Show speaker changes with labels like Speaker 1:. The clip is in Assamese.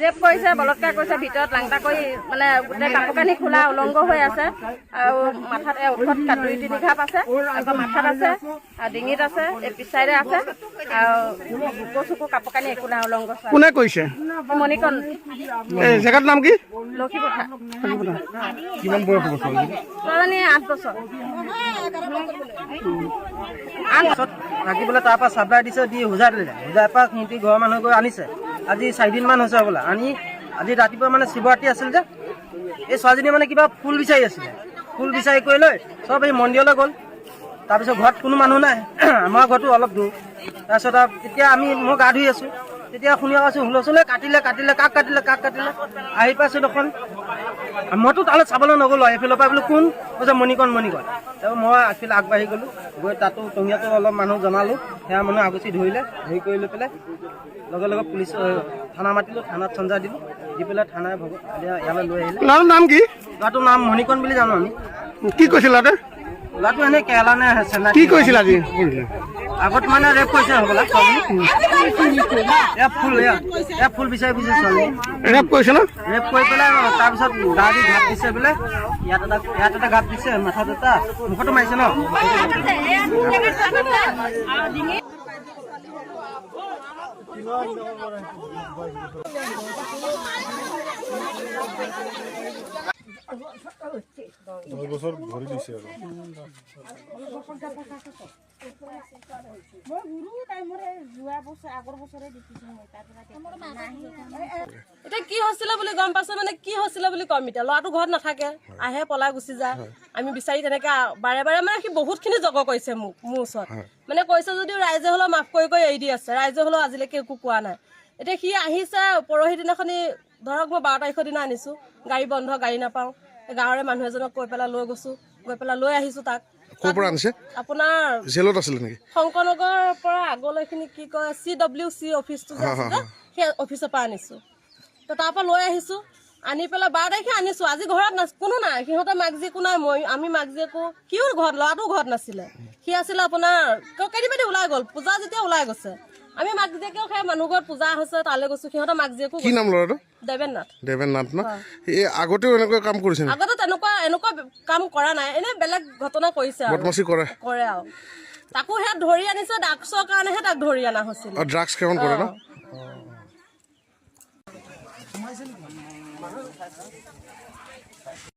Speaker 1: ৰেপ কৰিছে, বলৎকাৰ কৰিছে, ভিতৰত লাংটা কৰি মানে গোটেই কাপোৰ কানি খোলা উলংগ হৈ আছে আৰু মাথাত ওঠত 2-3 ঘাপ আছে, আকৌ মাথাত আছে আৰু ডিঙিত আছে, এই পিছাইডে আছে আৰু বুকু চুকু কাপোৰ কানি একো নাই উলংগ।
Speaker 2: কোনে কৰিছে?
Speaker 1: মণিকণ।
Speaker 2: জেগাৰ নাম কি?
Speaker 1: লক্ষীপথাৰ।
Speaker 2: কিমান বয়স হ'ব ছোৱালী?
Speaker 1: ছোৱালীজনী 8 বছৰ।
Speaker 3: থাকিবলৈ তাৰপৰা চাপ্লাই দিছে, দি হোজাই দিলে। হোজাই পৰা সিহঁতি ঘৰৰ মানুহ গৈ আনিছে। আজি 4 দিনমান হৈছে বোলা। আনি আজি ৰাতিপুৱা মানে শিৱৰাত্ৰি আছিল যে, এই ছোৱালীজনী মানে কিবা ফুল বিচাৰি আছিলে। ফুল বিচাৰি কৰি লৈ চব এই মন্দিৰলৈ গ'ল। তাৰপিছত ঘৰত কোনো মানুহ নাই, আমাৰ ঘৰটো অলপ দূৰ। তাৰপিছত আৰু তেতিয়া মই গা ধুই আছোঁ, তেতিয়া শুনি আছোঁ হুলস্থুল, কাটিলে কাক কাটিলে আহি পাইছোঁ দেখোন। মইতো তালৈ চাবলৈ নগ'লো, এইফালৰ পৰা বোলো কোন কৈছে মণিকণ। তাৰপৰা মই আগফালে আগবাঢ়ি গ'লোঁ, গৈ তাতো টঙিয়াতো অলপ মানুহ জনালোঁ। সেয়া মানুহ আগুচি ধৰি কৰি লৈ পেলাই লগে পুলিচ থানা মাতিলোঁ, থানাত চঞ্জা দিলোঁ, দি পেলাই থানাই ইয়ালৈ লৈ আহিলে।
Speaker 2: ল'ৰাটোৰ নাম কি?
Speaker 3: ল'ৰাটোৰ নাম মণিকণ বুলি জানো আমি।
Speaker 2: কি কৈছিল ল'ৰাটোৱে?
Speaker 3: ল'ৰাটো এনেই কেৰেলা নে চেন্নাই।
Speaker 2: কি কৈছিল আজি?
Speaker 3: আগত মানে ৰেপ কৰিছে হ'বলা ছোৱালী। ফুল বিচাৰি ছোৱালী
Speaker 2: ৰেপ কৰিছে ন?
Speaker 3: ৰেপ কৰি পেলাই তাৰপিছত গাড়ী ঘাট দিছে বোলে। ইয়াত এটা ঘাট দিছে, মাথাত এটা, মুখতো মাৰিছে ন।
Speaker 4: বছৰ ভৰি দিছে আৰু
Speaker 5: এতিয়া কি হৈছিলে বুলি গম পাইছো, মানে কি হৈছিলে বুলি কম। এতিয়া ল'ৰাটো ঘৰত নাথাকে, আহে পলাই গুচি যায়। আমি বিচাৰি তেনেকে বাৰে মানে সি বহুত খিনি জগ কৰিছে মোৰ ওচৰত, মানে কৈছে যদিও ৰাইজে হলেও মাফ কৰি এৰি দি আছে। ৰাইজে হলেও আজিলৈকে একো কোৱা নাই। এতিয়া সি আহিছে পৰহি দিনাখনি, ধৰক মই 12 তাৰিখৰ দিনা আনিছো, গাড়ী বন্ধ, গাড়ী নাপাওঁ। গাঁৱৰে মানুহ এজনক কৈ পেলাই লৈ গৈছো, লৈ আহিছো তাক।
Speaker 4: ক'ৰ পৰা আনিছে?
Speaker 5: আপোনাৰ
Speaker 4: জেলত আছিলে নেকি?
Speaker 5: শংকৰনগৰৰ পৰা আগলৈ খিনি কি কয় CWC অফিচটো যে আছে যে, সেই অফিচৰ পৰা আনিছো। তো তাৰ পৰা লৈ আহিছো, আনি পেলাই 12 তাৰিখে আনিছো। আজি ঘৰত কোনো নাই, সিহঁতে মাক জীয়েকো নাই, আমি মাক জীয়েকো। সিও ঘৰত, ল'ৰাটো ঘৰত নাছিলে। সি আছিলে আপোনাৰ কেইদিনমানে ওলাই গ'ল, পূজা যেতিয়া ওলাই গৈছে। আমি মাক জীয়েকেও সেই মানুহ ঘৰত পূজা হৈছে তালৈ গৈছো, সিহঁতৰ মাক জীয়েকো।
Speaker 4: কি নাম ল'ৰাটো?
Speaker 5: দেৱেন নাথ
Speaker 4: ন? এই আগতেও এনেকুৱা কাম কৰিছে?
Speaker 5: আগতে এনেকুৱা কাম কৰা নাই, এনে বেলেগ ঘটনা কৰিছে আৰু তাকো সেয়া ধৰি আনিছে। ড্ৰাগছৰ কাৰণেহে তাক ধৰি অনা হৈছিল।
Speaker 4: ড্ৰাগছ সেৱন কৰে ন?